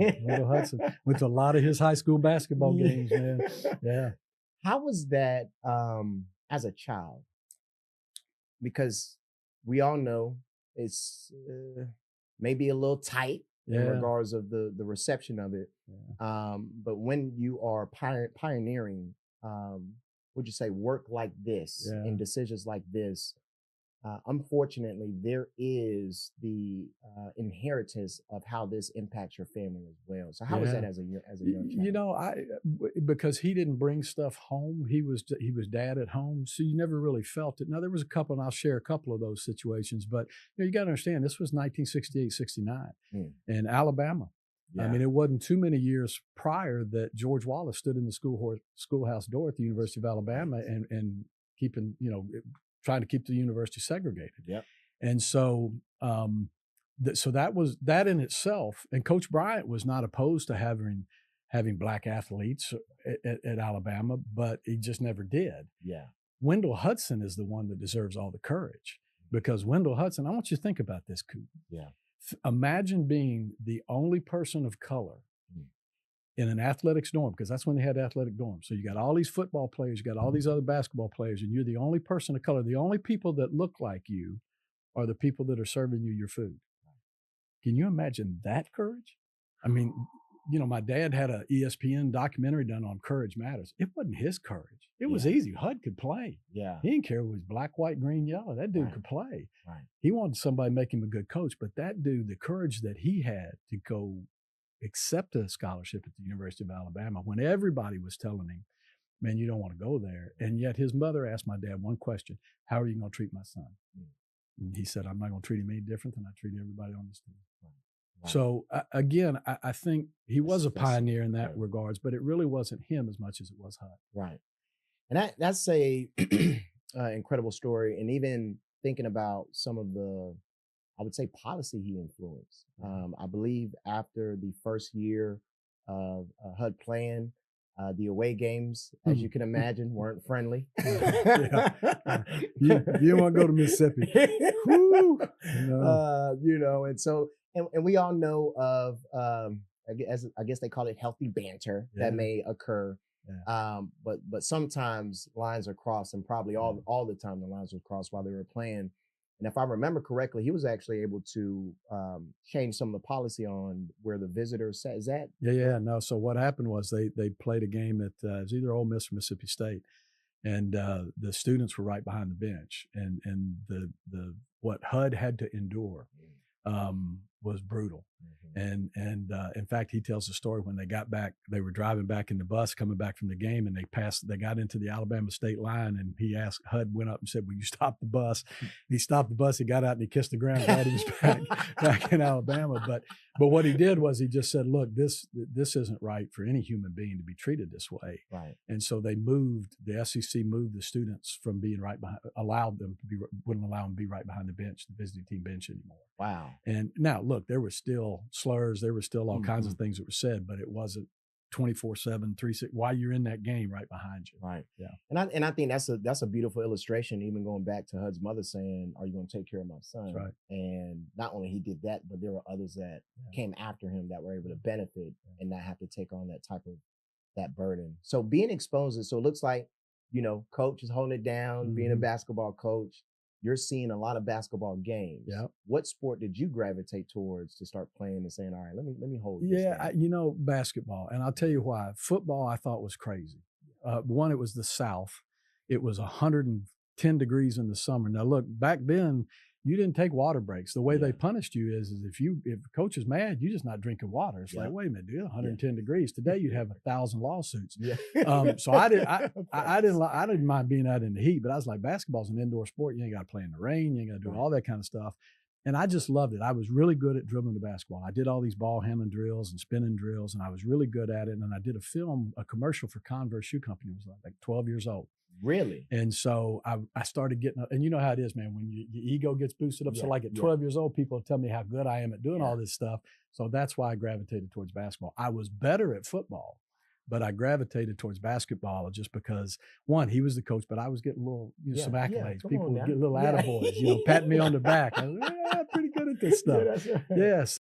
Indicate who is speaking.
Speaker 1: Wendell Hudson. Went to a lot of his high school basketball games, man. Yeah.
Speaker 2: How was that as a child? Because we all know it's maybe a little tight in regards of the reception of it. Yeah. But when you are pioneering, would you say work like this and decisions like this, unfortunately, there is the inheritance of how this impacts your family as well. So how was that as a young child?
Speaker 1: You know, because he didn't bring stuff home. He was dad at home, so you never really felt it. Now there was a couple, and I'll share a couple of those situations. But you got to understand, this was 1968, 69 in Alabama. Yeah. I mean, it wasn't too many years prior that George Wallace stood in the schoolhouse door at the University of Alabama and keeping, trying to keep the university segregated.
Speaker 2: Yep.
Speaker 1: And so, so that was that in itself. And Coach Bryant was not opposed to having black athletes at Alabama, but he just never did.
Speaker 2: Yeah.
Speaker 1: Wendell Hudson is the one that deserves all the courage, because Wendell Hudson, I want you to think about this, Coop.
Speaker 2: Yeah.
Speaker 1: Imagine being the only person of color in an athletics dorm, because that's when they had athletic dorms. So you got all these football players, you got all these other basketball players, and you're the only person of color. The only people that look like you are the people that are serving you your food. Can you imagine that courage? I mean, my dad had an ESPN documentary done on Courage Matters. It wasn't his courage. It was easy. Hud could play.
Speaker 2: Yeah.
Speaker 1: He didn't care if it was black, white, green, yellow. That dude could play.
Speaker 2: Right.
Speaker 1: He wanted somebody to make him a good coach, but that dude, the courage that he had to go accept a scholarship at the University of Alabama when everybody was telling him, man, you don't want to go there. And yet his mother asked my dad one question: how are you going to treat my son? And he said, I'm not going to treat him any different than I treat everybody on this team. Right. So again, I think he was a pioneer in that regards, but it really wasn't him as much as it was Hud.
Speaker 2: Right. And that's a incredible story. And even thinking about some of the, I would say, policy he influenced. I believe after the first year of HUD playing, the away games, as you can imagine, weren't friendly.
Speaker 1: You don't want to go to Mississippi. Woo!
Speaker 2: And so, and we all know of, I guess they call it healthy banter that may occur. Yeah. But sometimes lines are crossed, and probably all the time the lines were crossed while they were playing. And if I remember correctly, he was actually able to change some of the policy on where the visitors sat. Is that?
Speaker 1: Yeah. No. So what happened was they played a game at it was either Ole Miss or Mississippi State, and the students were right behind the bench, and the what HUD had to endure was brutal. And in fact, he tells the story when they got back, they were driving back in the bus coming back from the game, and they got into the Alabama state line, and HUD went up and said, will you stop the bus? He stopped the bus, he got out and he kissed the ground, glad he was back in Alabama. But what he did was he just said, look, this isn't right for any human being to be treated this way.
Speaker 2: Right.
Speaker 1: And so the SEC moved the students from being right behind, wouldn't allow them to be right behind the bench, the visiting team bench anymore.
Speaker 2: Wow.
Speaker 1: And now look, there were still slurs, there were still all kinds of things that were said, but it wasn't 24/7, 360 while you're in that game right behind you.
Speaker 2: Right.
Speaker 1: Yeah.
Speaker 2: And I think that's a beautiful illustration, even going back to HUD's mother saying, are you going to take care of my son?
Speaker 1: That's right.
Speaker 2: And not only he did that, but there were others that came after him that were able to benefit and not have to take on that burden. So being exposed, so it looks like, coach is holding it down, being a basketball coach. You're seeing a lot of basketball games.
Speaker 1: Yeah.
Speaker 2: What sport did you gravitate towards to start playing and saying, all right, let me hold this?
Speaker 1: Yeah, basketball. And I'll tell you why. Football I thought was crazy. One, it was the South. It was 110 degrees in the summer. Now look, back then you didn't take water breaks. The way they punished you is if coach is mad, you're just not drinking water. It's like, wait a minute, dude, 110 degrees. Today you'd have 1,000 lawsuits.
Speaker 2: Yeah.
Speaker 1: So I didn't mind being out in the heat, but I was like, basketball's an indoor sport. You ain't got to play in the rain. You ain't got to do all that kind of stuff. And I just loved it. I was really good at dribbling the basketball. I did all these ball handling drills and spinning drills, and I was really good at it. And I did a commercial for Converse Shoe Company. I was like 12 years old.
Speaker 2: Really?
Speaker 1: And so I started getting, and you know how it is, man, when your ego gets boosted up. So like at 12 years old, people tell me how good I am at doing all this stuff. So that's why I gravitated towards basketball. I was better at football, but I gravitated towards basketball just because, one, he was the coach, but I was getting some accolades. People would get little attaboys, patting me on the back. I was pretty good at this stuff. Yes.